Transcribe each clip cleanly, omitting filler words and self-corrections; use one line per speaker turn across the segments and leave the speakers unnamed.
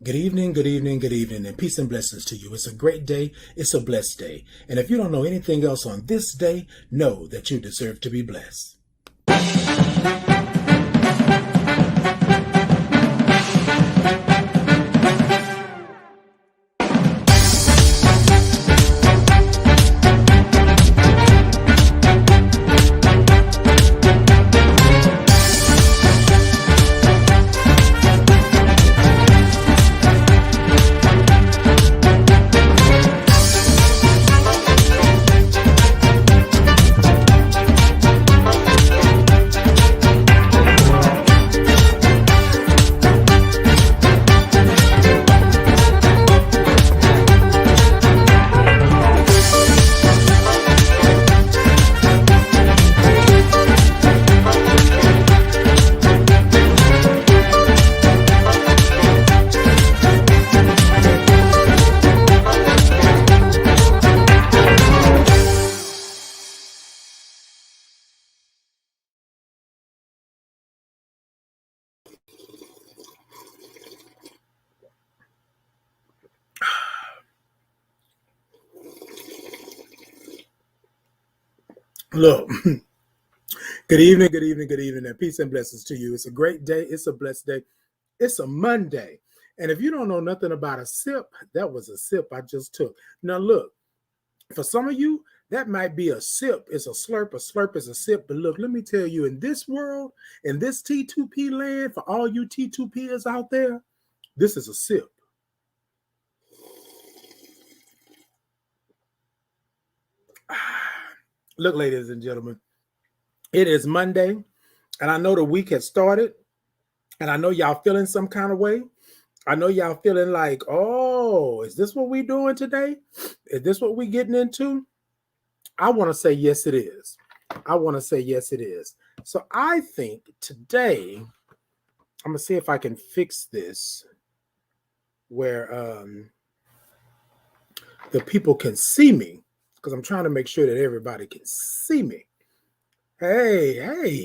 Good evening, good evening, good evening, and peace and blessings to you. It's a great day. It's a blessed day. And if you don't know anything else on this day, know that you deserve to be blessed. Look, good evening, good evening, good evening, and peace and blessings to you. It's a great day. It's a blessed day. It's a Monday. And if you don't know nothing about a sip, that was a sip I just took. Now, look, for some of you, that might be a sip. It's a slurp is a sip. But look, let me tell you, in this world, in this T2P land, for all you T2Pers out there, this is a sip. Look, ladies and gentlemen, it is Monday, and I know the week has started, and I know y'all feeling some kind of way. I know y'all feeling like, oh, is this what we doing today? Is this what we getting into? I want to say yes, it is. I want to say yes, it is. So I think today, I'm going to see if I can fix this where the people can see me, because I'm trying to make sure that everybody can see me. Hey,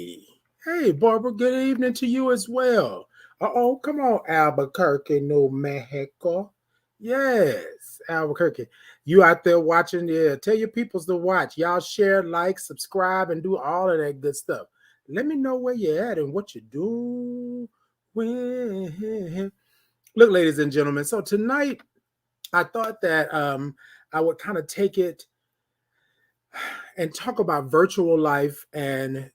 Barbara, good evening to you as well. Uh-oh, come on, Albuquerque, New Mexico. Yes, Albuquerque. You out there watching, yeah, tell your peoples to watch. Y'all share, like, subscribe, and do all of that good stuff. Let me know where you're at and what you do. Look, ladies and gentlemen, so tonight I thought that I would kind of take it and talk about virtual life and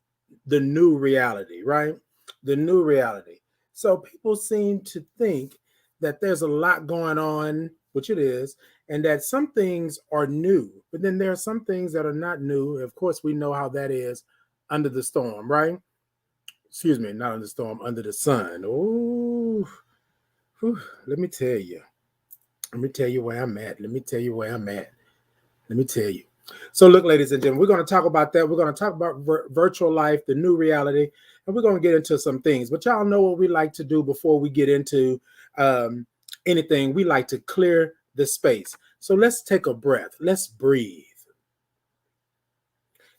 the new reality, right? The new reality. So people seem to think that there's a lot going on, which it is, and that some things are new, but then there are some things that are not new. Of course, we know how that is under the storm, right? Excuse me, not under the storm, under the sun. Oh, let me tell you. Let me tell you where I'm at. Let me tell you where I'm at. Let me tell you. So look, ladies and gentlemen, we're going to talk about that. We're going to talk about virtual life, the new reality, and we're going to get into some things. But y'all know what we like to do before we get into anything. We like to clear the space. So let's take a breath. Let's breathe.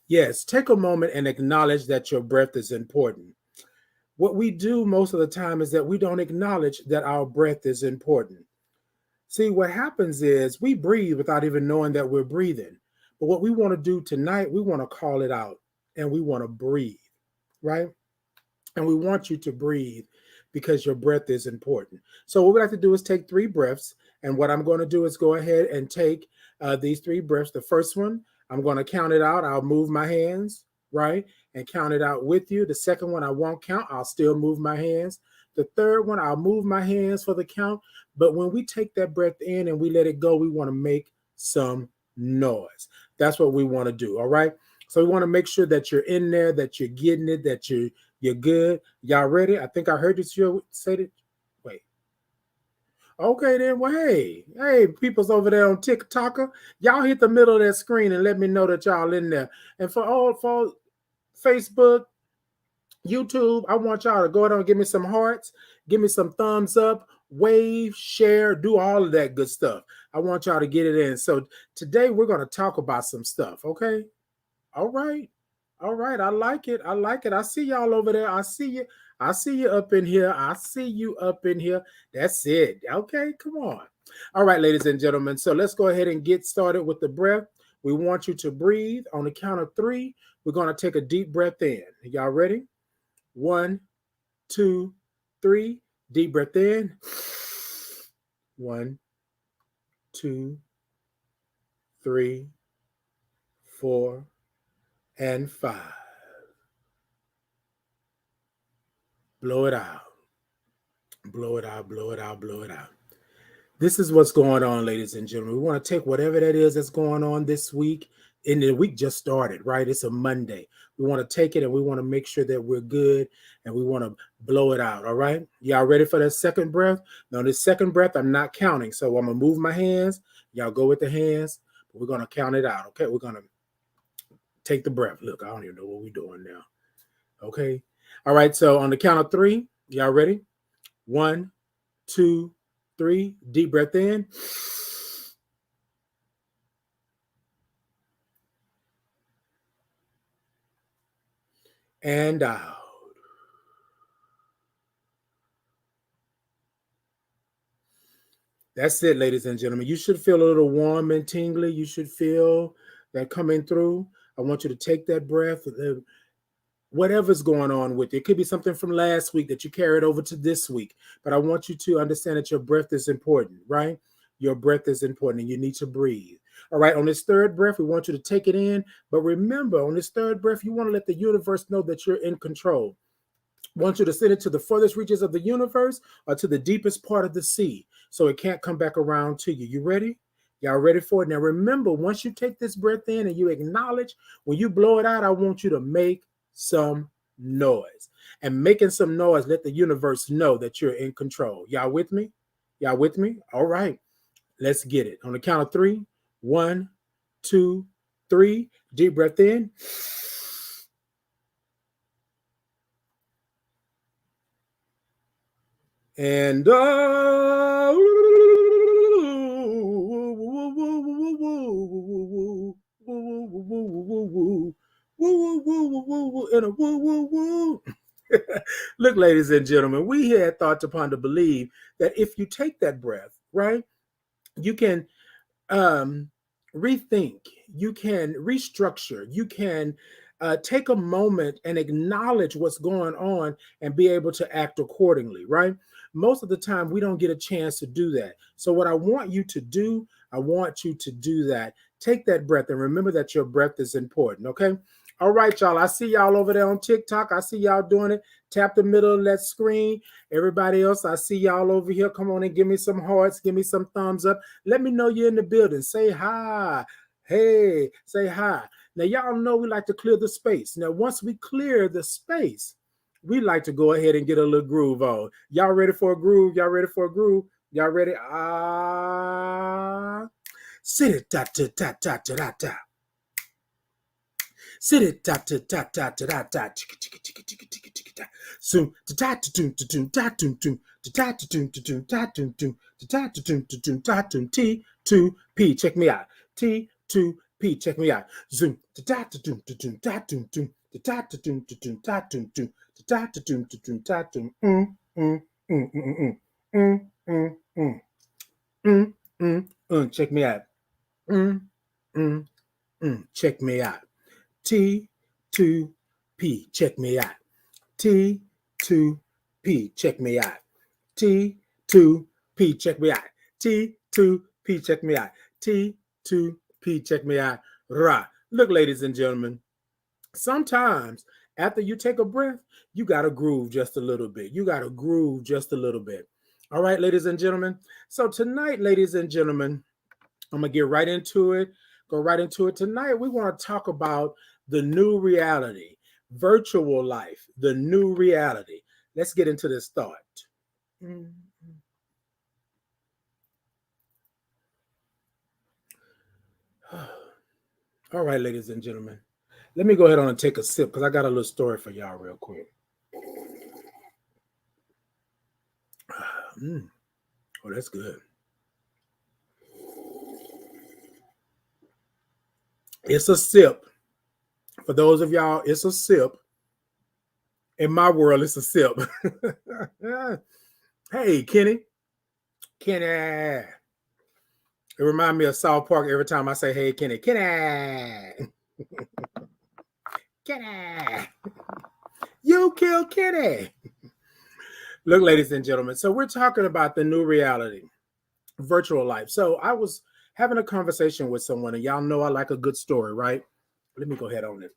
Yes, take a moment and acknowledge that your breath is important. What we do most of the time is that we don't acknowledge that our breath is important. See, what happens is we breathe without even knowing that we're breathing. But what we want to do tonight, we want to call it out and we want to breathe, right? And we want you to breathe because your breath is important. So what we have to do is take 3 breaths. And what I'm going to do is go ahead and take these 3 breaths. The first one, I'm going to count it out. I'll move my hands, right? And count it out with you. The second one, I won't count. I'll still move my hands. The third one, I'll move my hands for the count. But when we take that breath in and we let it go, we want to make some noise. That's what we want to do. All right. So we want to make sure that you're in there, that you're getting it, that you're good. Y'all ready? I think I heard you say it. Wait. Okay, then. Well, hey, people's over there on TikToker. Y'all hit the middle of that screen and let me know that y'all in there. And for Facebook, YouTube, I want y'all to go ahead and give me some hearts, give me some thumbs up, wave, share, do all of that good stuff. I want y'all to get it in. So today we're going to talk about some stuff, okay? All right. All right. I like it. I like it. I see y'all over there. I see you. I see you up in here. I see you up in here. That's it. Okay, come on. All right, ladies and gentlemen. So let's go ahead and get started with the breath. We want you to breathe on the count of 3. We're going to take a deep breath in. Y'all ready? 1, 2, 3. Deep breath in. 1, 2, 3, 4, and 5. Blow it out. Blow it out, blow it out, blow it out. This is what's going on, ladies and gentlemen. We want to take whatever that is that's going on this week. And the week just started, right? It's a Monday. We want to take it and we want to make sure that we're good and we want to blow it out. All right. Y'all ready for that second breath? Now, this second breath, I'm not counting. So I'm going to move my hands. Y'all go with the hands. But we're going to count it out. Okay. We're going to take the breath. Look, I don't even know what we're doing now. Okay. All right. So on the count of 3, y'all ready? 1, 2, 3. Deep breath in. And out. That's it, ladies and gentlemen. You should feel a little warm and tingly. You should feel that coming through. I want you to take that breath. Whatever's going on with you. It could be something from last week that you carried over to this week. But I want you to understand that your breath is important, right? Your breath is important and you need to breathe. All right, on this third breath, we want you to take it in. But remember, on this third breath, you want to let the universe know that you're in control. Want you to send it to the furthest reaches of the universe or to the deepest part of the sea so it can't come back around to you. You ready? Y'all ready for it? Now remember, once you take this breath in and you acknowledge, when you blow it out, I want you to make some noise. And making some noise, let the universe know that you're in control. Y'all with me? Y'all with me? All right. Let's get it. On the count of 3. 1, 2, 3. Deep breath in. And in a woo woo woo. Look, ladies and gentlemen, we had thought upon to believe that if you take that breath, right, you can um, rethink, you can restructure, you can take a moment and acknowledge what's going on and be able to act accordingly, right? Most of the time, we don't get a chance to do that. So, what I want you to do, I want you to do that. Take that breath and remember that your breath is important, okay? All right, y'all. I see y'all over there on TikTok. I see y'all doing it. Tap the middle of that screen. Everybody else, I see y'all over here. Come on and give me some hearts. Give me some thumbs up. Let me know you're in the building. Say hi. Hey, say hi. Now, y'all know we like to clear the space. Now, once we clear the space, we like to go ahead and get a little groove on. Y'all ready for a groove? Y'all ready for a groove? Y'all ready? Sit it, ta ta ta ta ta ta. Sit it, ta ta ta ta ta ta. Chicka chicka chicka chicka chicka chicka ta. Soon ta ta ta tum ta tum ta tum tum ta ta ta tum ta tum ta tum tum ta ta ta tum ta tum ta tum. T2P. Check me out. T2P. Check me out. Zoom ta ta ta tum ta tum ta tum tum ta ta ta tum ta tum ta tum tum ta ta ta tum ta tum ta tum. Mm, mm, mm. Check me out. Mm, mm, check me out. T2P, check me out. T2P, check me out. T2P, check me out. T2P, check me out. T2P, check me out. Rah. Look, ladies and gentlemen, sometimes after you take a breath, you got to groove just a little bit. You got to groove just a little bit. All right, ladies and gentlemen. So tonight, ladies and gentlemen, I'm going to get right into it. Go right into it. Tonight, we want to talk about the new reality, virtual life, the new reality. Let's get into this thought. All right, ladies and gentlemen, let me go ahead on and take a sip because I got a little story for y'all real quick. Oh, that's good. It's a sip. For those of y'all, it's a sip. In my world, it's a sip. Hey, Kenny. Kenny. It reminds me of South Park every time I say, hey, Kenny. Kenny. Kenny. You killed Kenny. Look, ladies and gentlemen, so we're talking about the new reality, virtual life. So I was having a conversation with someone, and y'all know I like a good story, right? Let me go ahead on it.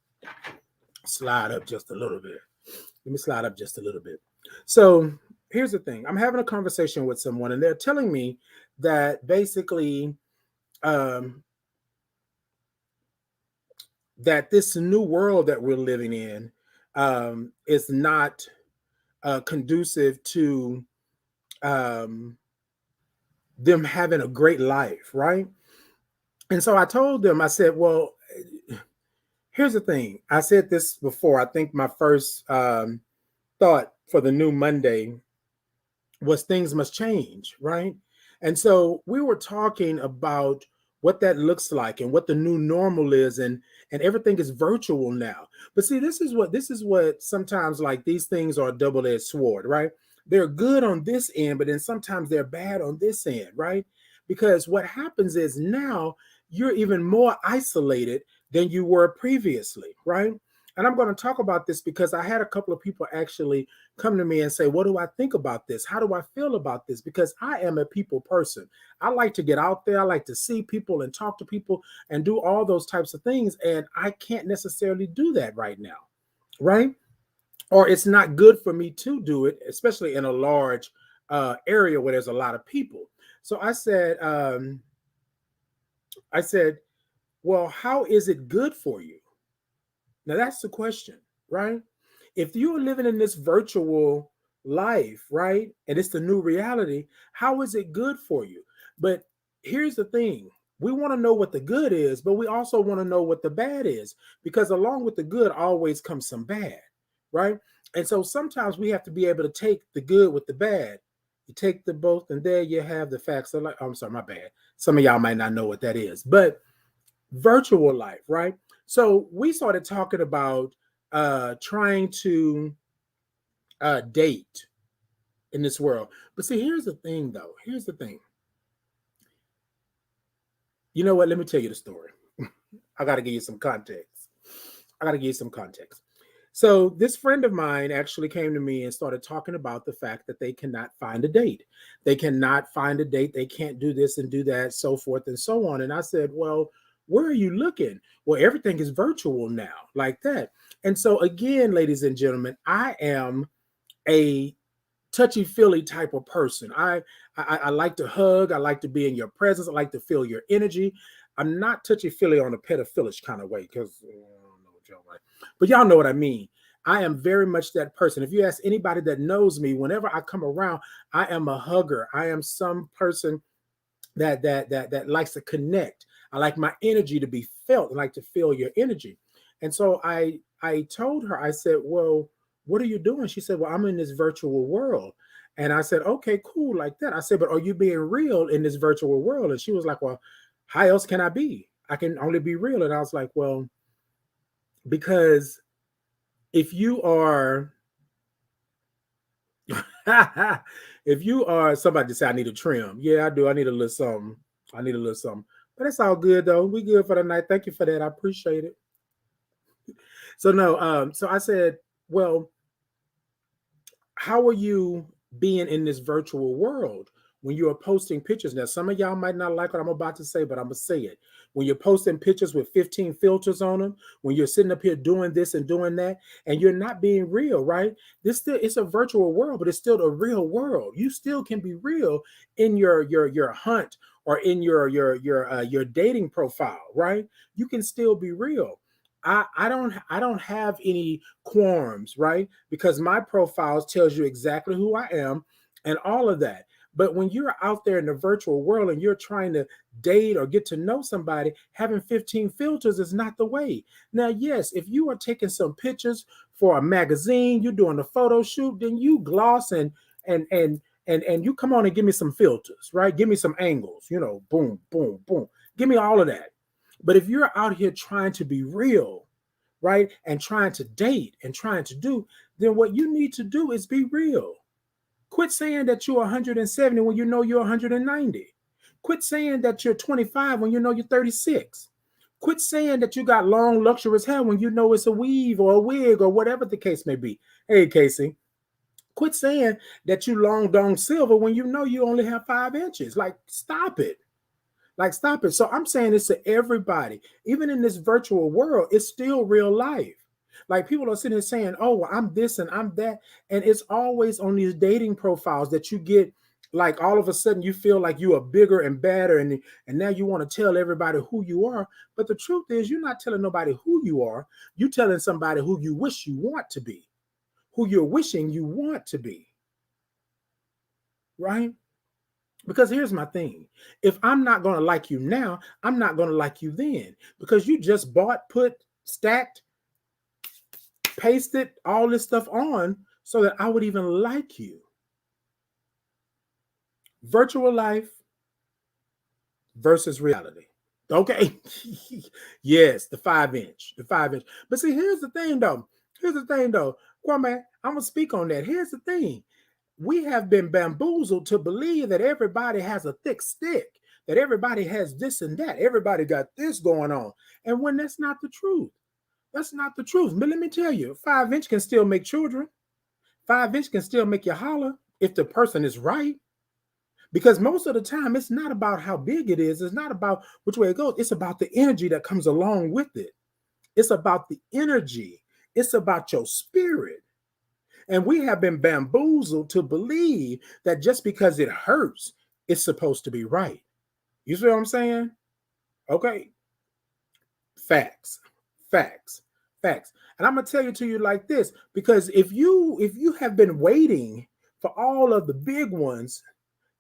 Slide up just a little bit. Let me slide up just a little bit. So here's the thing. I'm having a conversation with someone, and they're telling me that basically that this new world that we're living in is not conducive to them having a great life, right? And so I told them, I said, well, here's the thing. I said this before. I think my first thought for the new Monday was things must change, right? And so we were talking about what that looks like and what the new normal is, and everything is virtual now. But see, this is what sometimes, like, these things are a double-edged sword, right? They're good on this end, but then sometimes they're bad on this end, right? Because what happens is now you're even more isolated than you were previously, right? And I'm going to talk about this because I had a couple of people actually come to me and say, what do I think about this? How do I feel about this? Because I am a people person. I like to get out there. I like to see people and talk to people and do all those types of things. And I can't necessarily do that right now, right? Or it's not good for me to do it, especially in a large area where there's a lot of people. So I said, well, how is it good for you? Now that's the question, right? If you're living in this virtual life, right, and it's the new reality, how is it good for you? But here's the thing. We want to know what the good is, but we also want to know what the bad is, because along with the good always comes some bad, right? And so sometimes we have to be able to take the good with the bad. You take the both, and there you have the facts. So like, I'm sorry, my bad. Some of y'all might not know what that is, but virtual life, right? So we started talking about trying to date in this world. But see, here's the thing, though. Here's the thing. You know what? Let me tell you the story. I got to give you some context. So this friend of mine actually came to me and started talking about the fact that they cannot find a date. They cannot find a date. They can't do this and do that, so forth and so on. And I said, well, where are you looking? Well, everything is virtual now, like that. And so again, ladies and gentlemen, I am a touchy-feely type of person. I like to hug. I like to be in your presence. I like to feel your energy. I'm not touchy-feely on a pedophilish kind of way, because I don't know what y'all like, but y'all know what I mean. I am very much that person. If you ask anybody that knows me, whenever I come around, I am a hugger. I am some person that likes to connect. I like my energy to be felt. I like to feel your energy. And so I told her, I said, well, what are you doing? She said, well, I'm in this virtual world. And I said, okay, cool, like that. I said, but are you being real in this virtual world? And she was like, well, how else can I be? I can only be real. And I was like, well, because if you are if you are somebody to say I need a trim, yeah, I do. I need a little something. But it's all good though. We good for the night. Thank you for that. I appreciate it. So no, so I said, well, how are you being in this virtual world when you are posting pictures? Now, some of y'all might not like what I'm about to say, but I'm gonna say it. When you're posting pictures with 15 filters on them, when you're sitting up here doing this and doing that, and you're not being real, right? This still, it's a virtual world, but it's still the real world. You still can be real in your hunt or in your dating profile, right? You can still be real. I don't have any qualms, right? Because my profile tells you exactly who I am and all of that. But when you're out there in the virtual world and you're trying to date or get to know somebody, having 15 filters is not the way. Now, yes, if you are taking some pictures for a magazine, you're doing a photo shoot, then you gloss and you come on and give me some filters, right? Give me some angles, boom, boom, boom. Give me all of that. But if you're out here trying to be real, right, and trying to date and trying to do, then what you need to do is be real. Quit saying that you're 170 when you know you're 190. Quit saying that you're 25 when you know you're 36. Quit saying that you got long, luxurious hair when you know it's a weave or a wig or whatever the case may be. Hey, Casey, quit saying that you long dong silver when you know you only have 5 inches. Like, stop it. Like, stop it. So I'm saying this to everybody. Even in this virtual world, it's still real life. Like, people are sitting there saying, oh, well, I'm this and I'm that. And it's always on these dating profiles that you get, like, all of a sudden you feel like you are bigger and better. And now you want to tell everybody who you are. But the truth is, you're not telling nobody who you are. You're telling somebody who you wish you want to be, who you're wishing you want to be. Right? Because here's my thing. If I'm not going to like you now, I'm not going to like you then. Because you just bought, put, stacked, pasted all this stuff on so that I would even like you. Virtual life versus reality. Okay. Yes, the 5 inch. But see, here's the thing though. Kwame, I'm going to speak on that. Here's the thing. We have been bamboozled to believe that everybody has a thick stick, that everybody has this and that. Everybody got this going on. And when that's not the truth. That's not the truth. But let me tell you, 5 inch can still make children. 5 inch can still make you holler if the person is right. Because most of the time, it's not about how big it is. It's not about which way it goes. It's about the energy that comes along with it. It's about the energy. It's about your spirit. And we have been bamboozled to believe that just because it hurts, it's supposed to be right. You see what I'm saying? Okay. Facts. And I'm gonna tell you to you like this, because if you have been waiting for all of the big ones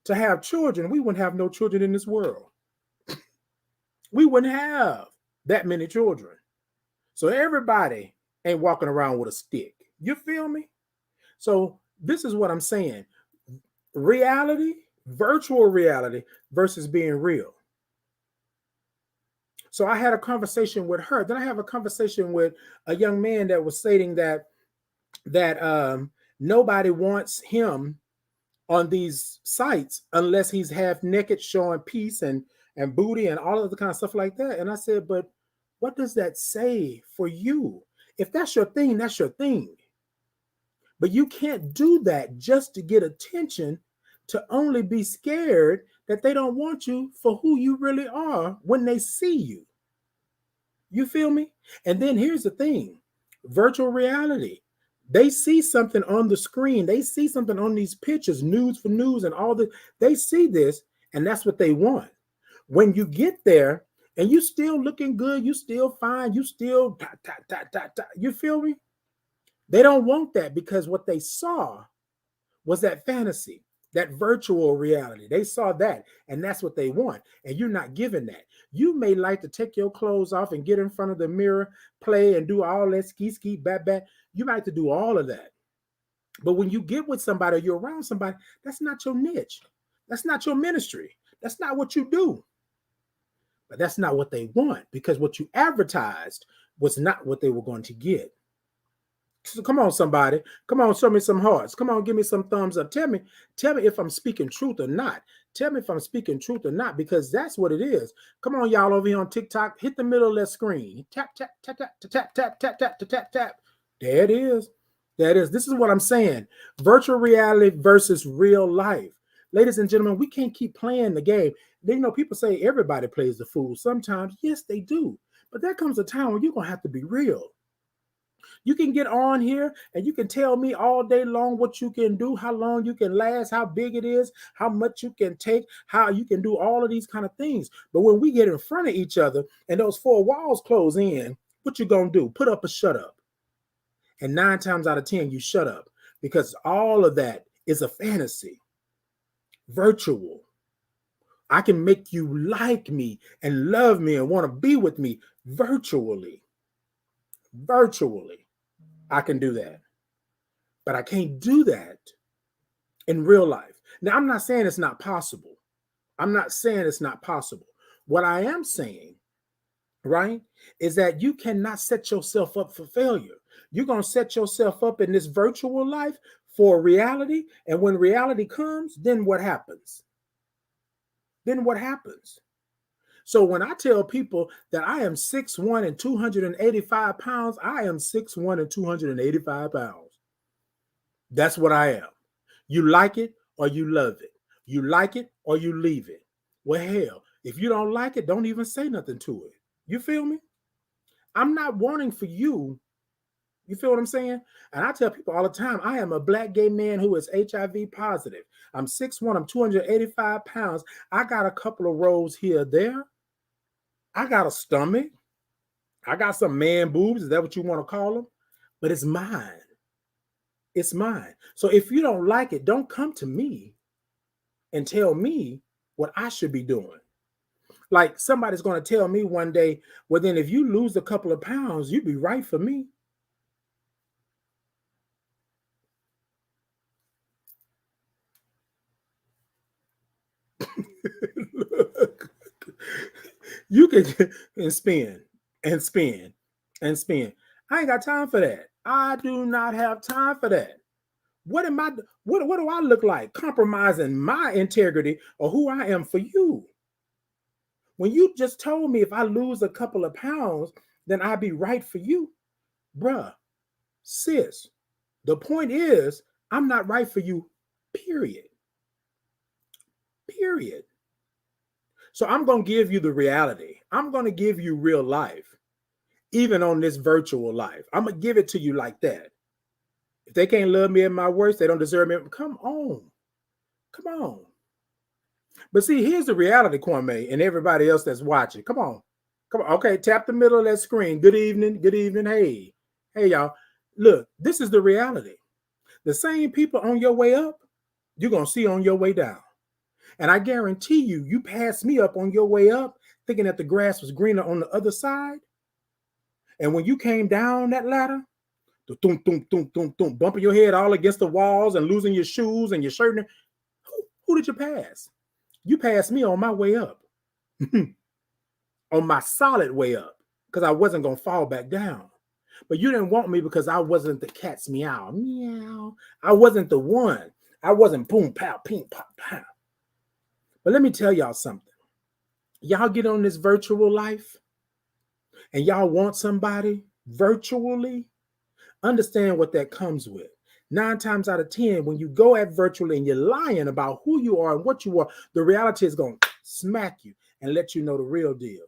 to have children, we wouldn't have no children in this world. We wouldn't have that many children. So everybody ain't walking around with a stick. You feel me? So this is what I'm saying. Reality, virtual reality versus being real. So I had a conversation with her. Then I have a conversation with a young man that was stating that nobody wants him on these sites unless he's half naked, showing peace and booty and all of the kind of stuff like that. And I said, but what does that say for you? If that's your thing, that's your thing. But you can't do that just to get attention, to only be scared that they don't want you for who you really are when they see you. You feel me? And then here's the thing. Virtual reality. They see something on the screen. They see something on these pictures, news for news and all that. They see this, and that's what they want. When you get there and you still looking good, you still fine, you still you feel me? They don't want that, because what they saw was that fantasy, that virtual reality. They saw that, and that's what they want. And you're not giving that. You may like to take your clothes off and get in front of the mirror, play and do all that ski, bat. You might have to do all of that. But when you get with somebody or you're around somebody, that's not your niche. That's not your ministry. That's not what you do. But that's not what they want, because what you advertised was not what they were going to get. So come on, somebody. Come on, show me some hearts. Come on, give me some thumbs up. Tell me if I'm speaking truth or not. Tell me if I'm speaking truth or not, because that's what it is. Come on, y'all over here on TikTok. Hit the middle of that screen. Tap, tap, tap, tap, tap, tap, tap, tap, tap, tap. There it is. There it is. This is what I'm saying. Virtual reality versus real life. Ladies and gentlemen, we can't keep playing the game. You know, people say everybody plays the fool sometimes. Yes, they do. But there comes a time when you're going to have to be real. You can get on here and you can tell me all day long what you can do, how long you can last, how big it is, how much you can take, how you can do all of these kind of things. But when we get in front of each other and those four walls close in, what you going to do? Put up or shut up. And 9 times out of 10, you shut up, because all of that is a fantasy. Virtual. I can make you like me and love me and want to be with me virtually. Virtually. I can do that. But I can't do that in real life. Now, I'm not saying it's not possible. I'm not saying it's not possible. What I am saying right? Is that you cannot set yourself up for failure. You're going to set yourself up in this virtual life for reality. And when reality comes, then what happens? Then what happens? So when I tell people that I am 6'1" and 285 pounds, I am 6'1" and 285 pounds. That's what I am. You like it or you love it. You like it or you leave it. Well, hell, if you don't like it, don't even say nothing to it. You feel me? I'm not wanting for you. You feel what I'm saying? And I tell people all the time, I am a black gay man who is HIV positive. I'm 6'1", I'm 285 pounds. I got a couple of rolls here or there. I got a stomach. I got some man boobs. Is that what you want to call them? But it's mine. It's mine. So if you don't like it, don't come to me and tell me what I should be doing. Like somebody's going to tell me one day, well, then if you lose a couple of pounds, you'd be right for me. Look, you can and spin and spin and spin. I ain't got time for that. I do not have time for that. What am I? What do I look like? Compromising my integrity or who I am for you? When you just told me if I lose a couple of pounds, then I'd be right for you, bruh, sis. The point is, I'm not right for you. Period. Period. So I'm going to give you the reality. I'm going to give you real life, even on this virtual life. I'm going to give it to you like that. If they can't love me at my worst, they don't deserve me. Come on. Come on. But see, here's the reality, Kwame, and everybody else that's watching. Come on. Come on. Okay, tap the middle of that screen. Good evening. Good evening. Hey. Hey, y'all. Look, this is the reality. The same people on your way up, you're going to see on your way down. And I guarantee you, you passed me up on your way up thinking that the grass was greener on the other side. And when you came down that ladder, the thump, thump, thump, thump, thump, bumping your head all against the walls and losing your shoes and your shirt. Who did you pass? You passed me on my way up, on my solid way up, because I wasn't going to fall back down. But you didn't want me because I wasn't the cat's meow. Meow. I wasn't the one. I wasn't boom, pow, ping, pop, pow. But let me tell y'all something. Y'all get on this virtual life and y'all want somebody virtually, understand what that comes with. 9 times out of 10, when you go at virtually and you're lying about who you are and what you are, the reality is going to smack you and let you know the real deal.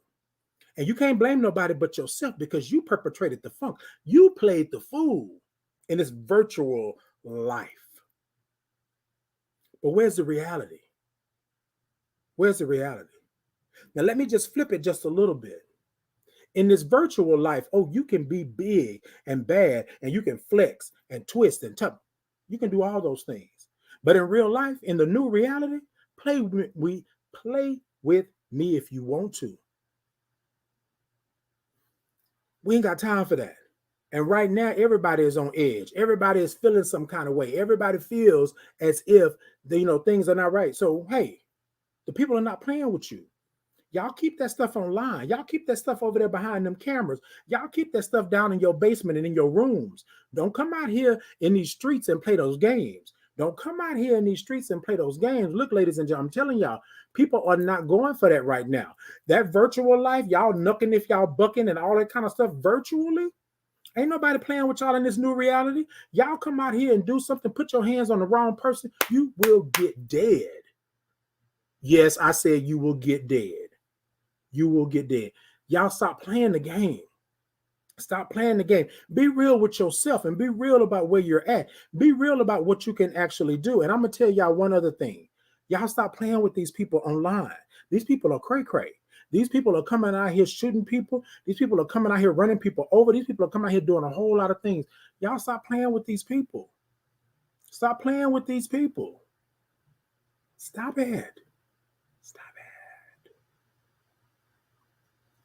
And you can't blame nobody but yourself because you perpetrated the funk. You played the fool in this virtual life. But where's the reality? Where's the reality? Now, let me just flip it just a little bit. In this virtual life, oh, you can be big and bad, and you can flex and twist and tuck. You can do all those things. But in real life, in the new reality, play with me if you want to. We ain't got time for that. And right now, everybody is on edge. Everybody is feeling some kind of way. Everybody feels as if things are not right. So, hey, the people are not playing with you. Y'all keep that stuff online. Y'all keep that stuff over there behind them cameras. Y'all keep that stuff down in your basement and in your rooms. Don't come out here in these streets and play those games. Don't come out here in these streets and play those games. Look, ladies and gentlemen, I'm telling y'all, people are not going for that right now. That virtual life, y'all nooking if y'all bucking and all that kind of stuff virtually. Ain't nobody playing with y'all in this new reality. Y'all come out here and do something, put your hands on the wrong person, you will get dead. Yes, I said you will get dead. You will get dead. Y'all stop playing the game. Stop playing the game. Be real with yourself and be real about where you're at. Be real about what you can actually do. And I'm going to tell y'all one other thing. Y'all stop playing with these people online. These people are cray-cray. These people are coming out here shooting people. These people are coming out here running people over. These people are coming out here doing a whole lot of things. Y'all stop playing with these people. Stop playing with these people. Stop it. Stop it.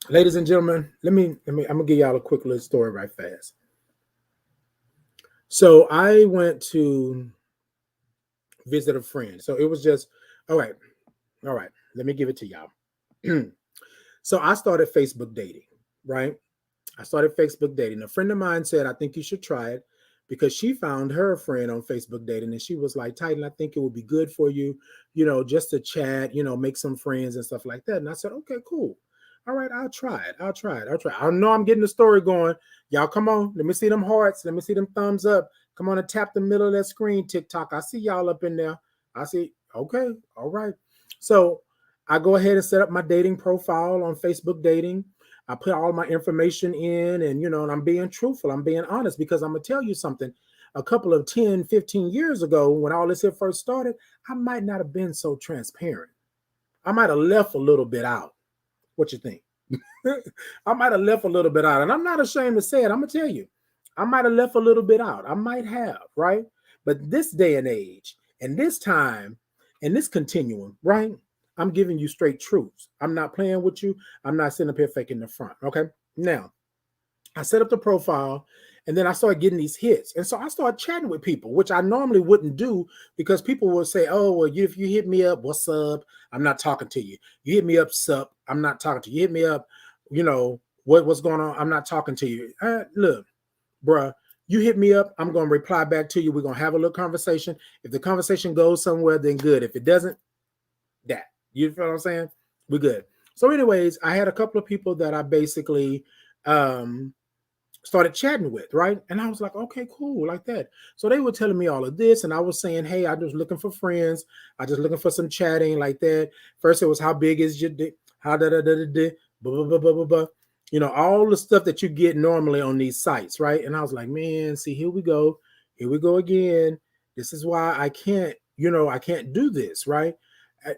Ladies and gentlemen, I'm gonna give y'all a quick little story right fast. So I went to visit a friend. So it was just, all right, let me give it to y'all. So I started Facebook dating. right? I started Facebook dating. A friend of mine said, I think you should try it because she found her friend on Facebook dating and she was like, Titan, I think it would be good for you, just to chat, make some friends and stuff like that. And I said, okay, cool. All right, I'll try it. I'll try it. I'll try it. I know I'm getting the story going. Y'all come on. Let me see them hearts. Let me see them thumbs up. Come on and tap the middle of that screen, TikTok. I see y'all up in there. I see. Okay. All right. So I go ahead and set up my dating profile on Facebook dating. I put all my information in and I'm being truthful. I'm being honest because I'm going to tell you something. A couple of 10, 15 years ago, when all this here first started, I might not have been so transparent. I might have left a little bit out. What you think? I might have left a little bit out. And I'm not ashamed to say it. I'm going to tell you, I might have left a little bit out. I might have, right? But this day and age and this time and this continuum, right? I'm giving you straight truths. I'm not playing with you. I'm not sitting up here faking the front. Okay. Now, I set up the profile and then I started getting these hits. And so I started chatting with people, which I normally wouldn't do because people will say, oh, well, if you hit me up, what's up? I'm not talking to you. You hit me up, sup? I'm not talking to you. You hit me up, what's going on? I'm not talking to you. Look, bruh, you hit me up, I'm going to reply back to you. We're going to have a little conversation. If the conversation goes somewhere, then good. If it doesn't, that. You feel what I'm saying? We're good. So anyways, I had a couple of people that I basically started chatting with, right? And I was like, okay, cool, like that. So they were telling me all of this, and I was saying, hey, I'm just looking for friends. I just looking for some chatting like that. First, it was how big is your dick? How da da da da da, blah, blah, blah, blah, blah. All the stuff that you get normally on these sites, right? And I was like, man, see, here we go. Here we go again. This is why I can't, I can't do this, right?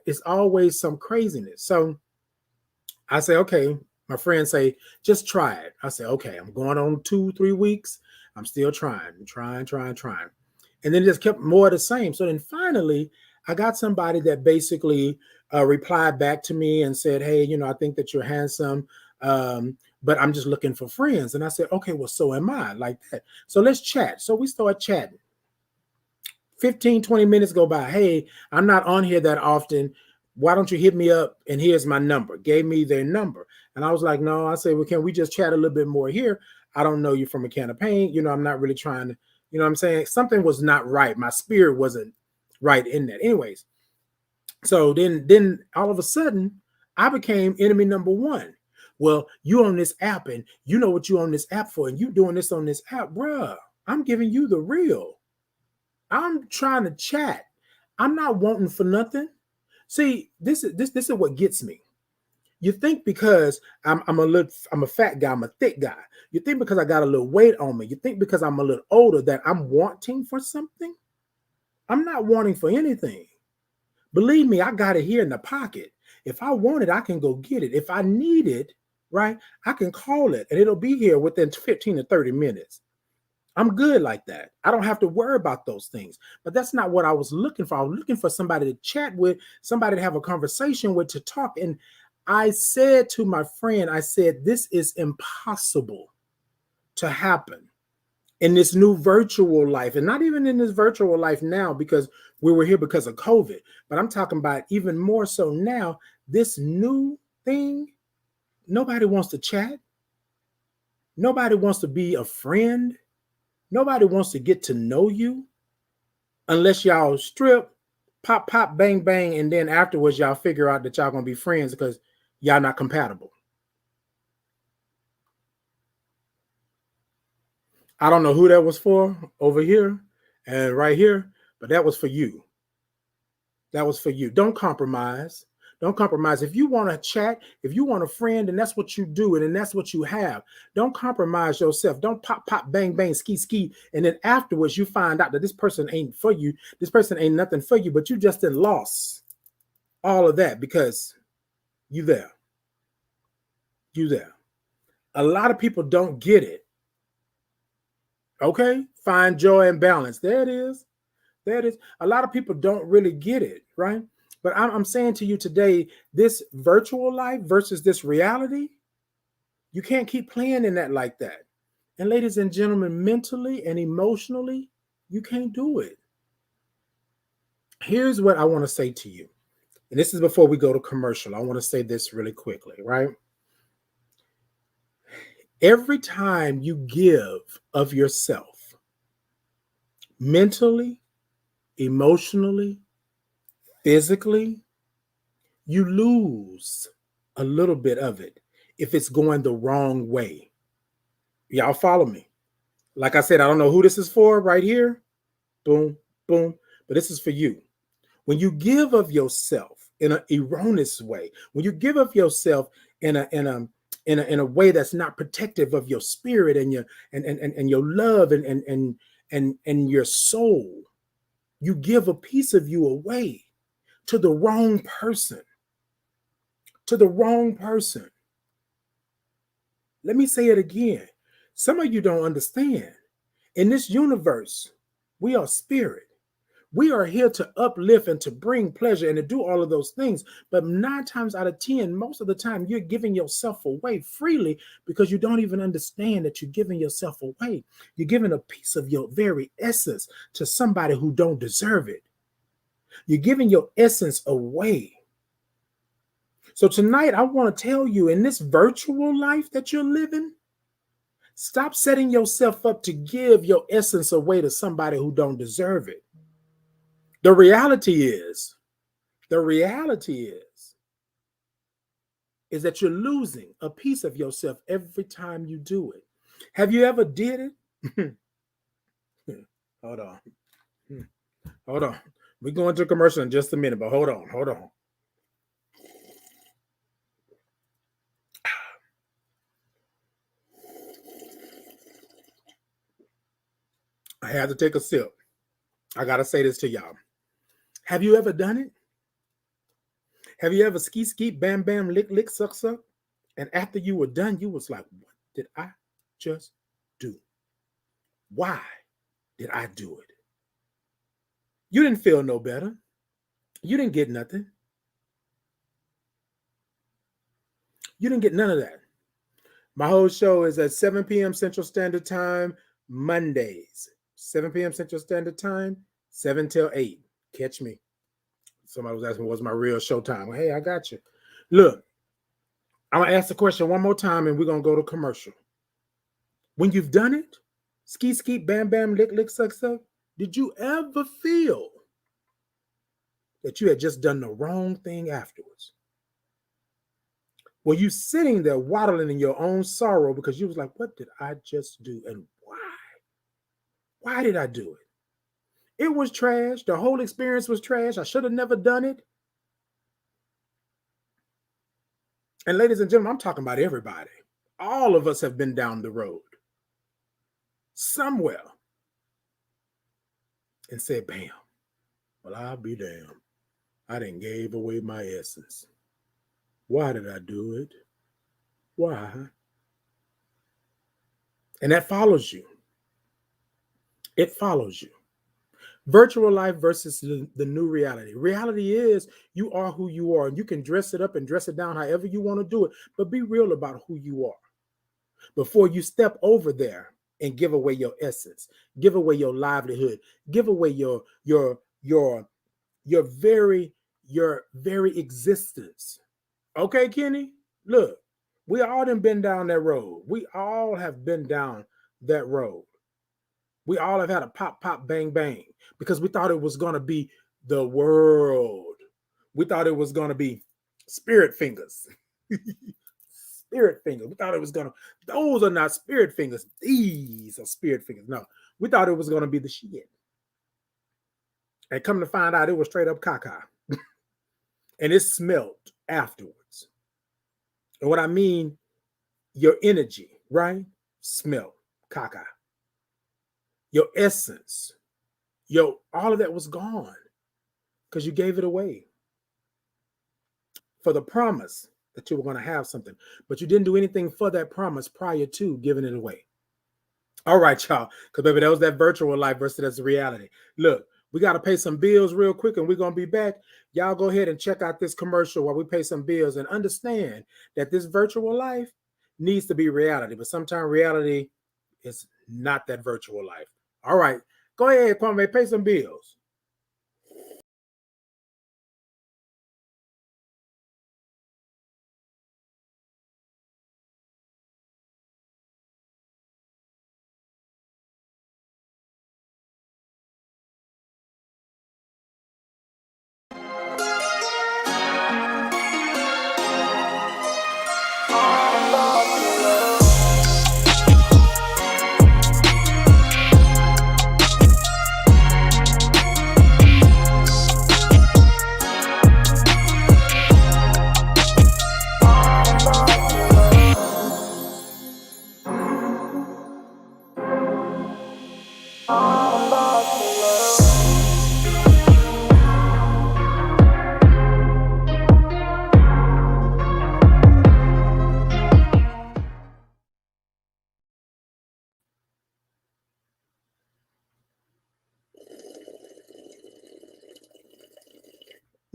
It's always some craziness. So I say, okay, my friends say, just try it. I say, okay, I'm going on 2-3 weeks. I'm still trying. And then it just kept more of the same. So then finally, I got somebody that basically replied back to me and said, hey, I think that you're handsome, but I'm just looking for friends. And I said, okay, well, so am I, like that. So let's chat. So we start chatting. 15, 20 minutes go by. Hey, I'm not on here that often. Why don't you hit me up? And here's my number. Gave me their number. And I was like, no, I said, well, can we just chat a little bit more here? I don't know you from a can of paint. I'm not really trying to, what I'm saying? Something was not right. My spirit wasn't right in that. Anyways, so then all of a sudden, I became enemy number one. Well, you on this app and you know what you on this app for, and you doing this on this app, bruh. I'm giving you the real. I'm trying to chat. I'm not wanting for nothing. See, this is what gets me. You think because I'm a fat guy, I'm a thick guy. You think because I got a little weight on me. You think because I'm a little older that I'm wanting for something. I'm not wanting for anything. Believe me, I got it here in the pocket. If I want it, I can go get it. If I need it, right, I can call it and it'll be here within 15 to 30 minutes. I'm good like that. I don't have to worry about those things. But that's not what I was looking for. I was looking for somebody to chat with, somebody to have a conversation with, to talk. And I said to my friend, I said, this is impossible to happen in this new virtual life. And not even in this virtual life now, because we were here because of COVID. But I'm talking about even more so now, this new thing, nobody wants to chat. Nobody wants to be a friend. Nobody wants to get to know you unless y'all strip, pop, pop, bang, bang, and then afterwards y'all figure out that y'all gonna be friends because y'all not compatible. I don't know who that was for over here and right here, but that was for you. That was for you. Don't compromise. Don't compromise. If you want to chat, if you want a friend, and that's what you do, and then that's what you have. Don't compromise yourself. Don't pop, pop, bang, bang, ski, ski. And then afterwards, you find out that this person ain't for you. This person ain't nothing for you, but you just done lost all of that because you there. You there. A lot of people don't get it. Okay? Find joy and balance. There it is. There it is. A lot of people don't really get it, right? But I'm saying to you today, this virtual life versus this reality, you can't keep playing in that like that. And ladies and gentlemen, mentally and emotionally, you can't do it. Here's what I want to say to you. And this is before we go to commercial. I want to say this really quickly, right? Every time you give of yourself, mentally, emotionally, physically, you lose a little bit of it if it's going the wrong way. Y'all follow me? Like I said, I don't know who this is for right here. Boom, boom. But this is for you. When you give of yourself in an erroneous way, when you give of yourself in a way that's not protective of your spirit and your love and your soul, you give a piece of you away to the wrong person. To the wrong person. Let me say it again. Some of you don't understand. In this universe, we are spirit. We are here to uplift and to bring pleasure and to do all of those things. But 9 times out of 10, most of the time, you're giving yourself away freely because you don't even understand that you're giving yourself away. You're giving a piece of your very essence to somebody who don't deserve it. You're giving your essence away. So tonight, I want to tell you, in this virtual life that you're living, stop setting yourself up to give your essence away to somebody who don't deserve it. The reality is that you're losing a piece of yourself every time you do it. Have you ever did it? Hold on. Hold on. We're going to commercial in just a minute, but hold on. I had to take a sip. I got to say this to y'all. Have you ever done it? Have you ever ski, bam, bam, lick, lick, suck, suck? And after you were done, you was like, what did I just do? Why did I do it? You didn't feel no better. You didn't get nothing. You didn't get none of that. My whole show is at 7 p.m. Central Standard Time, Mondays. 7 p.m. Central Standard Time, 7 till 8. Catch me. Somebody was asking, what's my real show time? Hey, I got you. Look, I'm going to ask the question one more time and we're going to go to commercial. When you've done it, ski, bam, bam, lick, lick, suck, suck, did you ever feel that you had just done the wrong thing afterwards? Were you sitting there waddling in your own sorrow because you was like, what did I just do and why? Why did I do it? It was trash. The whole experience was trash. I should have never done it. And ladies and gentlemen, I'm talking about everybody. All of us have been down the road somewhere and said, bam, well, I'll be damned. I done gave away my essence. Why did I do it? Why? And that follows you. It follows you. Virtual life versus the new reality. Reality is you are who you are. You can dress it up and dress it down however you want to do it, but be real about who you are before you step over there and give away your essence, give away your livelihood, give away your very existence. Okay, Kenny? Look, we all done been down that road. We all have been down that road. We all have had a pop, pop, bang, bang because we thought it was going to be the world. We thought it was going to be spirit fingers. Spirit fingers. We thought it was going to, those are not spirit fingers. These are spirit fingers. No, we thought it was going to be the shit. And come to find out, it was straight up caca. And it smelled afterwards. And what I mean, your energy, right? Smelled caca. Your essence, all of that was gone because you gave it away for the promise that you were going to have something, but you didn't do anything for that promise prior to giving it away. All right, y'all, because baby, that was that virtual life versus that's the reality. Look, we got to pay some bills real quick and we're going to be back. Y'all go ahead and check out this commercial while we pay some bills and understand that this virtual life needs to be reality, but sometimes reality is not that virtual life. All right, go ahead, Kwame, pay some bills.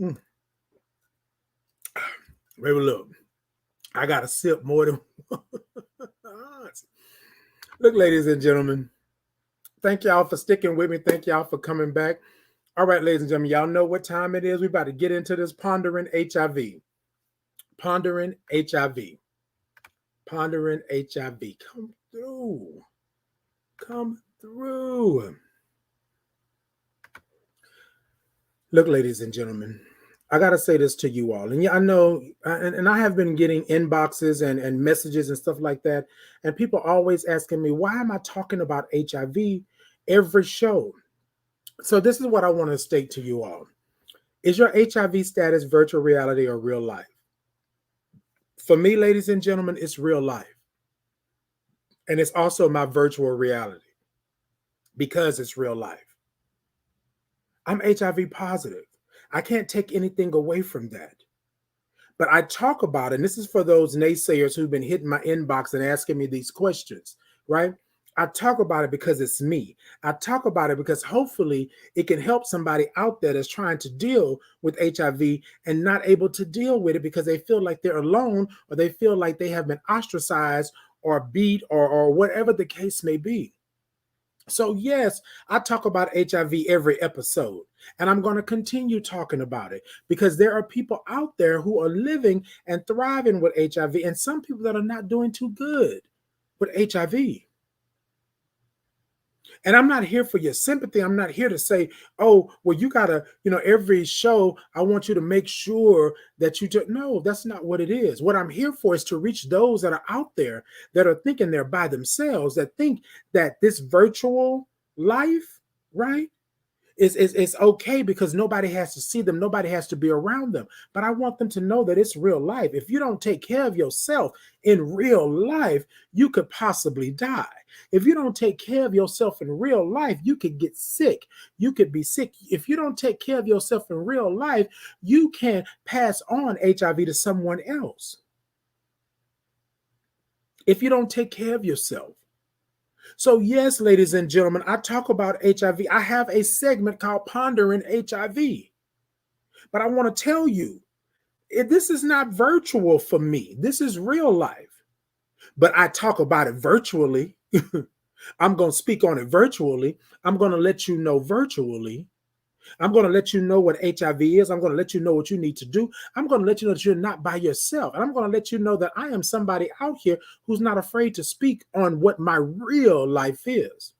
Mm. Baby, look, I got to sip more than once. Look, ladies and gentlemen, thank y'all for sticking with me. Thank y'all for coming back. All right, ladies and gentlemen, y'all know what time it is. We're about to get into this pondering HIV. Pondering HIV. Pondering HIV. Come through. Come through. Look, ladies and gentlemen, I got to say this to you all. And yeah, I know, and I have been getting inboxes and messages and stuff like that. And people always asking me, why am I talking about HIV every show? So this is what I want to state to you all. Is your HIV status virtual reality or real life? For me, ladies and gentlemen, it's real life. And it's also my virtual reality because it's real life. I'm HIV positive. I can't take anything away from that. But I talk about it, and this is for those naysayers who've been hitting my inbox and asking me these questions, right? I talk about it because it's me. I talk about it because hopefully it can help somebody out there that's trying to deal with HIV and not able to deal with it because they feel like they're alone or they feel like they have been ostracized or beat or whatever the case may be. So yes, I talk about HIV every episode, and I'm going to continue talking about it because there are people out there who are living and thriving with HIV and some people that are not doing too good with HIV. And I'm not here for your sympathy. I'm not here to say, oh, well, you got to, every show, I want you to make sure that you do. No, that's not what it is. What I'm here for is to reach those that are out there that are thinking they're by themselves, that think that this virtual life, right, it's okay because nobody has to see them, nobody has to be around them. But I want them to know that it's real life. If you don't take care of yourself in real life, you could possibly die. If you don't take care of yourself in real life, you could get sick. You could be sick. If you don't take care of yourself in real life, you can pass on HIV to someone else. If you don't take care of yourself. So yes, ladies and gentlemen, I talk about HIV. I have a segment called Pondering HIV. But I want to tell you, this is not virtual for me. This is real life. But I talk about it virtually. I'm going to speak on it virtually. I'm going to let you know virtually. I'm going to let you know what HIV is. I'm going to let you know what you need to do. I'm going to let you know that you're not by yourself. And I'm going to let you know that I am somebody out here who's not afraid to speak on what my real life is.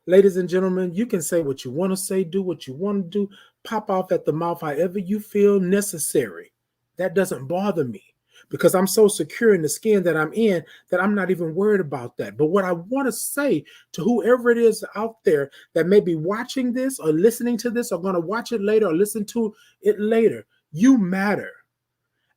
Ladies and gentlemen, you can say what you want to say, do what you want to do, pop off at the mouth however you feel necessary. That doesn't bother me because I'm so secure in the skin that I'm in that I'm not even worried about that. But what I want to say to whoever it is out there that may be watching this or listening to this or going to watch it later or listen to it later, you matter.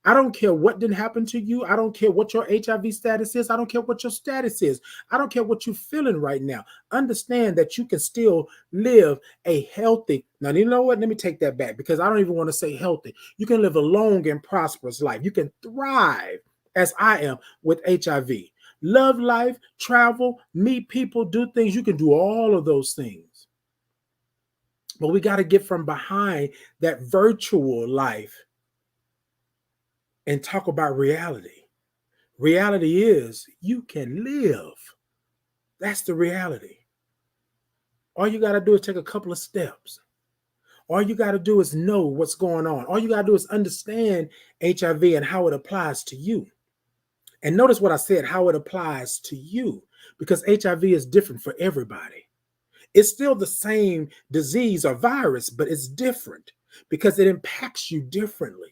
I don't care what didn't happen to you. I don't care what your HIV status is. I don't care what your status is. I don't care what you're feeling right now. Understand that you can still live a healthy. Now, you know what? Let me take that back because I don't even want to say healthy. You can live a long and prosperous life. You can thrive as I am with HIV. Love life, travel, meet people, do things. You can do all of those things. But we got to get from behind that virtual life and talk about reality. Reality is you can live. That's the reality. All you got to do is take a couple of steps. All you got to do is know what's going on. All you got to do is understand HIV and how it applies to you. And notice what I said, how it applies to you, because HIV is different for everybody. It's still the same disease or virus, but it's different because it impacts you differently.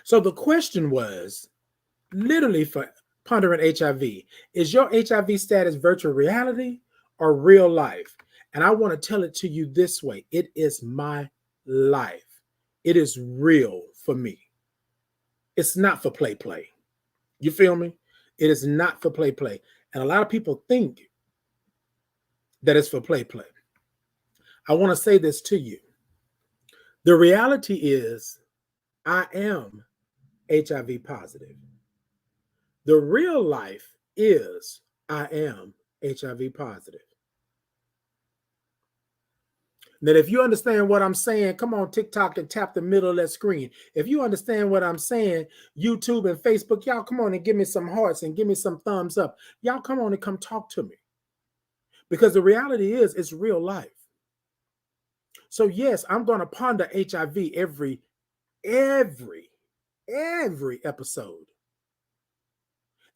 So the question was literally for Pondering HIV, is your HIV status virtual reality or real life? And I want to tell it to you this way. It is my life. It is real for me. It's not for play. You feel me? It is not for play. And a lot of people think that it's for play. I want to say this to you. The reality is I am HIV positive. The real life is I am HIV positive. That if you understand what I'm saying, come on TikTok and tap the middle of that screen. If you understand what I'm saying, YouTube and Facebook, y'all come on and give me some hearts and give me some thumbs up. Y'all come on and come talk to me. Because the reality is, it's real life. So yes, I'm going to ponder HIV every episode.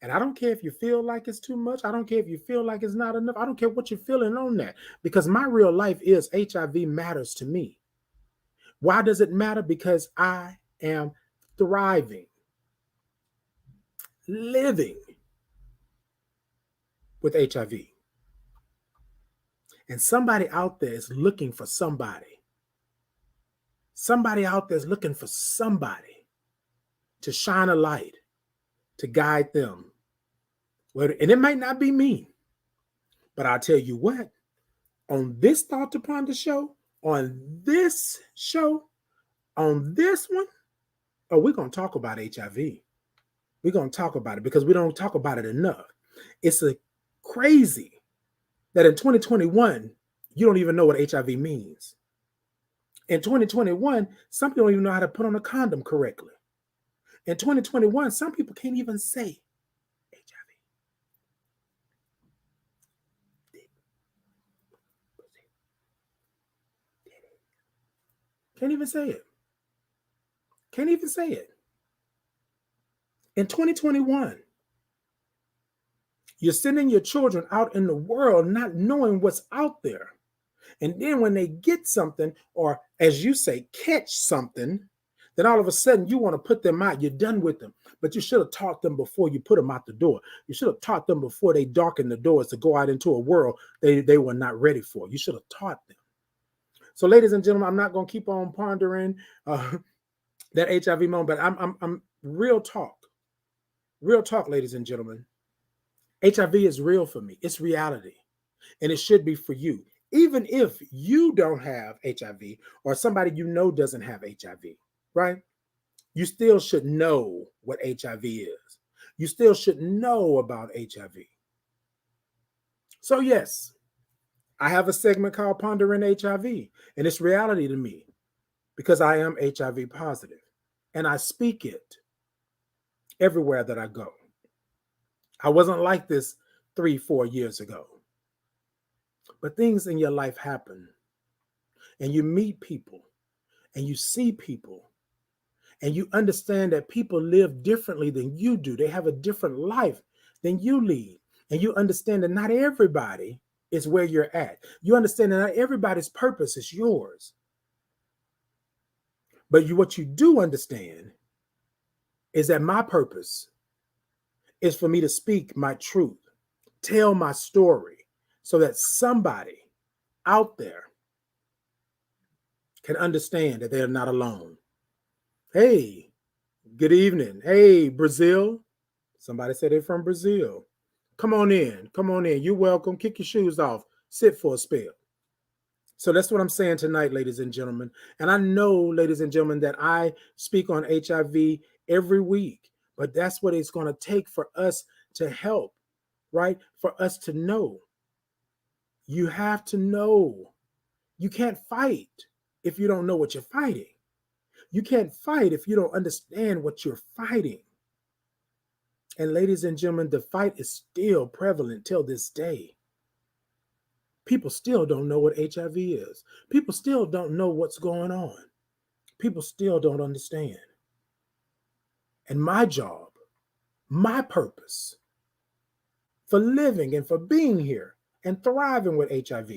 And I don't care if you feel like it's too much. I don't care if you feel like it's not enough. I don't care what you're feeling on that. Because my real life is HIV matters to me. Why does it matter? Because I am thriving, living with HIV. And somebody out there is looking for somebody. Somebody out there is looking for somebody to shine a light, to guide them. And it might not be me, but I'll tell you what, on this Thought to Ponder show, on this one, oh, we're going to talk about HIV. We're going to talk about it because we don't talk about it enough. It's crazy that in 2021, you don't even know what HIV means. In 2021, some people don't even know how to put on a condom correctly. In 2021, some people can't even say HIV. Can't even say it. Can't even say it. In 2021, you're sending your children out in the world not knowing what's out there. And then when they get something, or as you say, catch something, then all of a sudden you want to put them out. You're done with them. But you should have taught them before you put them out the door. You should have taught them before they darkened the doors to go out into a world they were not ready for. You should have taught them. So, ladies and gentlemen, I'm not going to keep on pondering that HIV moment, but I'm real talk. Real talk, ladies and gentlemen. HIV is real for me. It's reality. And it should be for you. Even if you don't have HIV or somebody you know doesn't have HIV, right? You still should know what HIV is. You still should know about HIV. So yes, I have a segment called Pondering HIV, and it's reality to me because I am HIV positive and I speak it everywhere that I go. I wasn't like this 3-4 years ago. But things in your life happen, and you meet people, and you see people, and you understand that people live differently than you do. They have a different life than you lead. And you understand that not everybody is where you're at. You understand that not everybody's purpose is yours. But what you do understand is that my purpose is for me to speak my truth, tell my story, so that somebody out there can understand that they're not alone. Hey, good evening. Hey, Brazil. Somebody said they're from Brazil. Come on in. Come on in. You're welcome. Kick your shoes off. Sit for a spell. So that's what I'm saying tonight, ladies and gentlemen. And I know, ladies and gentlemen, that I speak on HIV every week, but that's what it's going to take for us to help, right? For us to know. You have to know. You can't fight if you don't know what you're fighting. You can't fight if you don't understand what you're fighting. And ladies and gentlemen, the fight is still prevalent till this day. People still don't know what HIV is. People still don't know what's going on. People still don't understand. And my job, my purpose for living and for being here and thriving with HIV,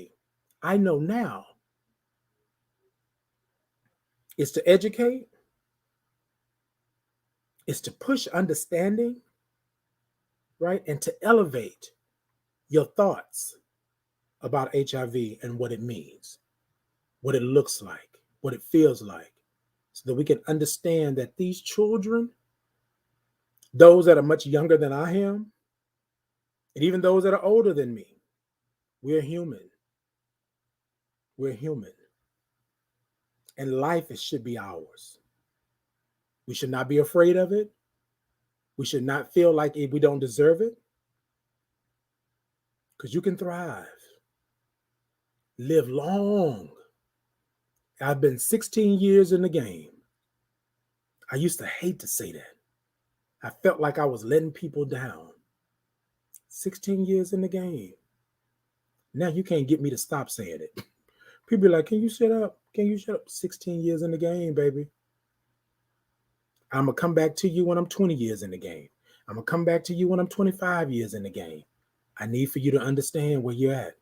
I know now, is to educate, is to push understanding, right? And to elevate your thoughts about HIV and what it means, what it looks like, what it feels like, so that we can understand that these children, those that are much younger than I am, and even those that are older than me, we're human. We're human. And life should be ours. We should not be afraid of it. We should not feel like we don't deserve it. Because you can thrive, live long, I've been 16 years in the game. I used to hate to say that. I felt like I was letting people down. 16 years in the game. Now you can't get me to stop saying it. People be like, can you shut up? Can you shut up? 16 years in the game, baby. I'm going to come back to you when I'm 20 years in the game. I'm going to come back to you when I'm 25 years in the game. I need for you to understand where you're at.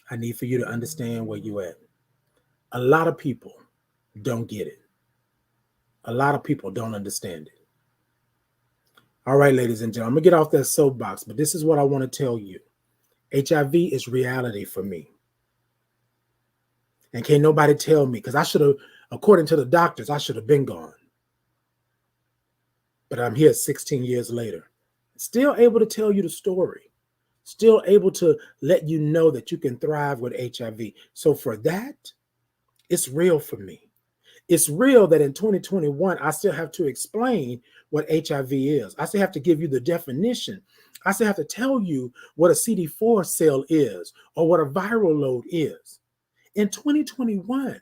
I need for you to understand where you're at. A lot of people don't get it. A lot of people don't understand it. All right, ladies and gentlemen, I'm going to get off that soapbox, but this is what I want to tell you. HIV is reality for me. And can't nobody tell me, because I should have, according to the doctors, I should have been gone. But I'm here 16 years later, still able to tell you the story, still able to let you know that you can thrive with HIV. So for that, it's real for me. It's real that in 2021, I still have to explain what HIV is. I still have to give you the definition. I still have to tell you what a CD4 cell is or what a viral load is. In 2021,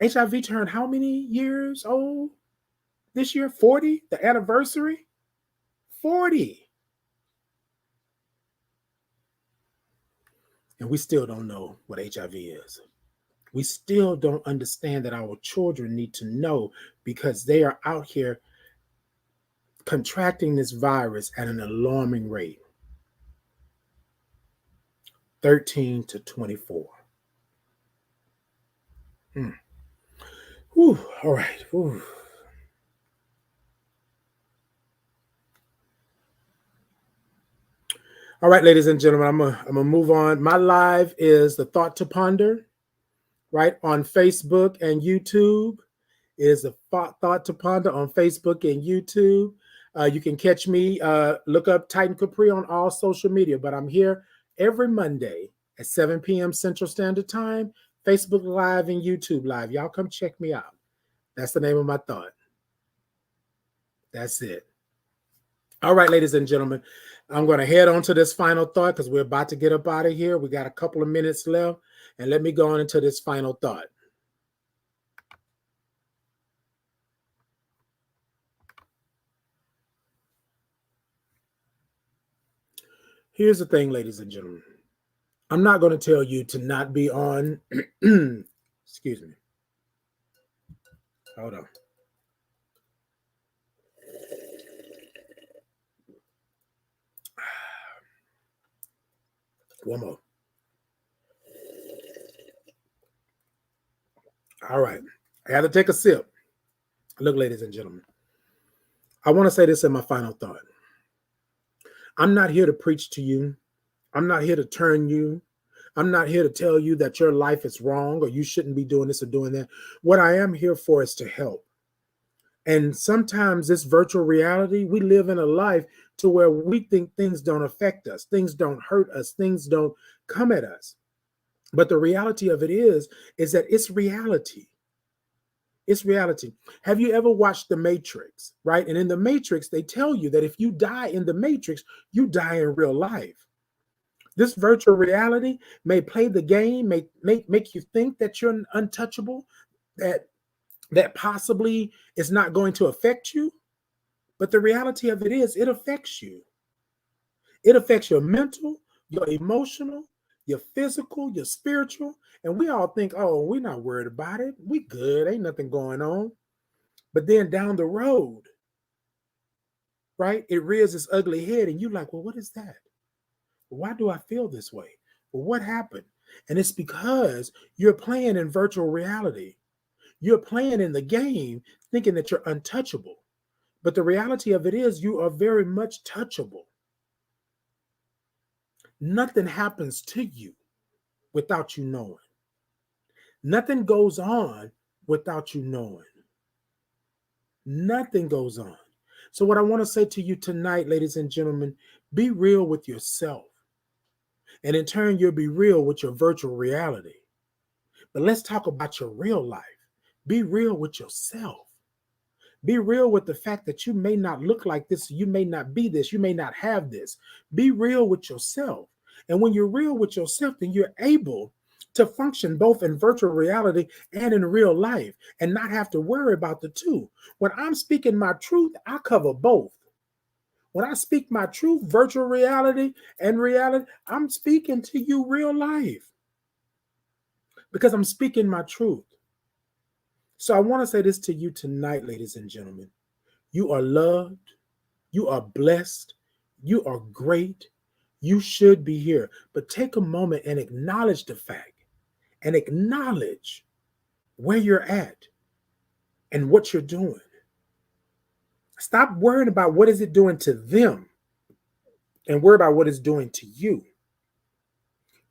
HIV turned how many years old this year? 40? The anniversary? 40. And we still don't know what HIV is. We still don't understand that our children need to know, because they are out here contracting this virus at an alarming rate. 13 to 24. Whew, all right. Whew. All right, ladies and gentlemen, I'm gonna move on. My live is the Thought to Ponder, right, on Facebook and YouTube. It is the Thought to Ponder on Facebook and YouTube. You can catch me, look up Titan Capri on all social media, but I'm here every Monday at 7 p.m. Central Standard Time, Facebook Live and YouTube Live. Y'all come check me out. That's the name of my thought. That's it. All right, ladies and gentlemen, I'm going to head on to this final thought because we're about to get up out of here. We got a couple of minutes left, and let me go on into this final thought. Here's the thing, ladies and gentlemen. I'm not going to tell you to not be on. Excuse me. Hold on. One more. All right. I got to take a sip. Look, ladies and gentlemen, I want to say this in my final thought. I'm not here to preach to you. I'm not here to turn you. I'm not here to tell you that your life is wrong or you shouldn't be doing this or doing that. What I am here for is to help. And sometimes this virtual reality, we live in a life to where we think things don't affect us, things don't hurt us, things don't come at us. But the reality of it is that it's reality. It's reality. Have you ever watched The Matrix, right? And in The Matrix, they tell you that if you die in The Matrix, you die in real life. This virtual reality may play the game, may make you think that you're untouchable, that possibly is not going to affect you. But the reality of it is it affects you. It affects your mental, your emotional, your physical, your spiritual. And we all think, oh, we're not worried about it. We good. Ain't nothing going on. But then down the road, right, it rears its ugly head and you're like, well, what is that? Why do I feel this way? Well, what happened? And it's because you're playing in virtual reality. You're playing in the game thinking that you're untouchable. But the reality of it is you are very much touchable. Nothing happens to you without you knowing. Nothing goes on without you knowing. Nothing goes on. So what I want to say to you tonight, ladies and gentlemen, be real with yourself. And in turn, you'll be real with your virtual reality. But let's talk about your real life. Be real with yourself. Be real with the fact that you may not look like this, you may not be this, you may not have this. Be real with yourself. And when you're real with yourself, then you're able to function both in virtual reality and in real life and not have to worry about the two. When I'm speaking my truth, I cover both. When I speak my truth, virtual reality and reality, I'm speaking to you real life because I'm speaking my truth. So I want to say this to you tonight, ladies and gentlemen. You are loved. You are blessed. You are great. You should be here. But take a moment and acknowledge the fact and acknowledge where you're at and what you're doing. Stop worrying about what is it doing to them and worry about what it's doing to you.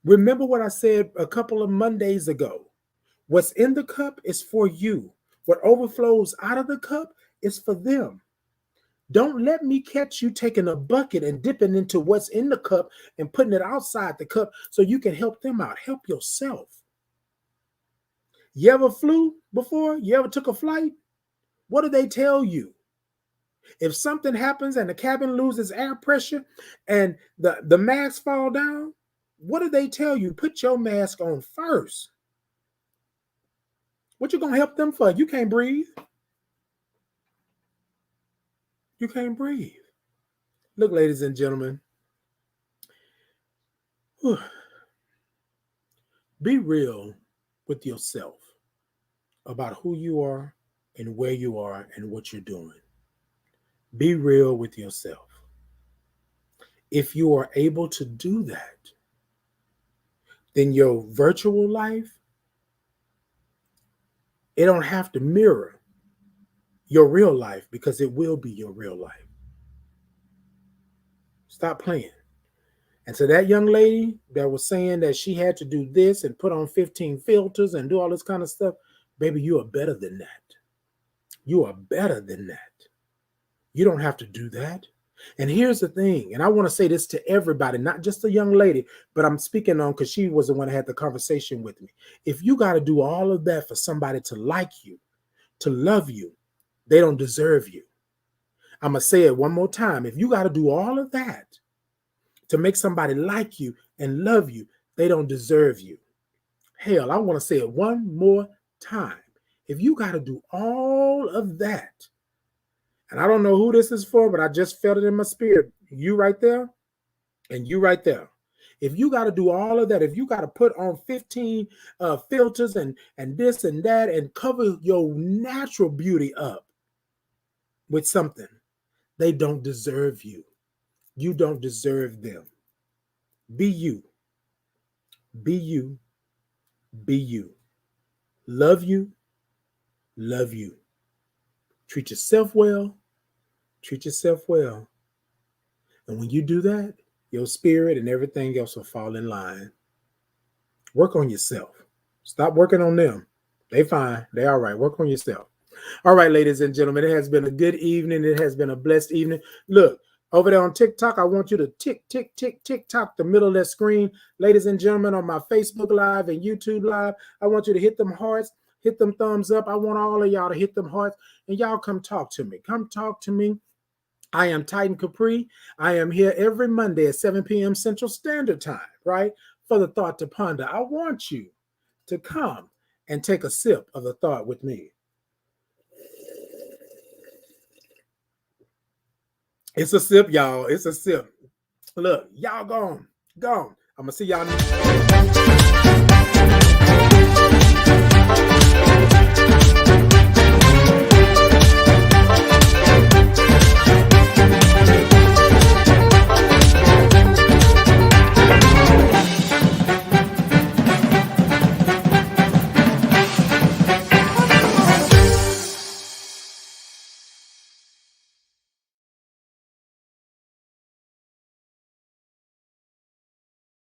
Remember what I said a couple of Mondays ago. What's in the cup is for you. What overflows out of the cup is for them. Don't let me catch you taking a bucket and dipping into what's in the cup and putting it outside the cup so you can help them out. Help yourself. You ever flew before? You ever took a flight? What do they tell you? If something happens and the cabin loses air pressure and the masks fall down, what do they tell you? Put your mask on first. What you gonna help them for? You can't breathe. You can't breathe. Look, ladies and gentlemen, be real with yourself about who you are and where you are and what you're doing. Be real with yourself. If you are able to do that, then your virtual life, it don't have to mirror your real life because it will be your real life. Stop playing. And to that young lady that was saying that she had to do this and put on 15 filters and do all this kind of stuff, baby, you are better than that. You are better than that. You don't have to do that. And here's the thing, and I want to say this to everybody, not just the young lady, but I'm speaking on because she was the one that had the conversation with me. If you got to do all of that for somebody to like you, to love you, they don't deserve you. I'm going to say it one more time. If you got to do all of that to make somebody like you and love you, they don't deserve you. Hell, I want to say it one more time. If you got to do all of that, and I don't know who this is for, but I just felt it in my spirit. You right there and you right there. If you got to do all of that, if you got to put on 15 filters and this and that and cover your natural beauty up with something, they don't deserve you. You don't deserve them. Be you. Be you. Be you. Love you. Love you. Treat yourself well. Treat yourself well. And when you do that, your spirit and everything else will fall in line. Work on yourself. Stop working on them. They fine. They all right. Work on yourself. All right, ladies and gentlemen, it has been a good evening. It has been a blessed evening. Look, over there on TikTok, I want you to tick the middle of that screen. Ladies and gentlemen, on my Facebook Live and YouTube Live, I want you to hit them hearts, hit them thumbs up. I want all of y'all to hit them hearts, and y'all come talk to me. Come talk to me. I am Titan Capri. I am here every Monday at 7 p.m. Central Standard Time, right? For the thought to ponder. I want you to come and take a sip of the thought with me. It's a sip, y'all. It's a sip. Look, y'all gone. I'm going to see y'all next time.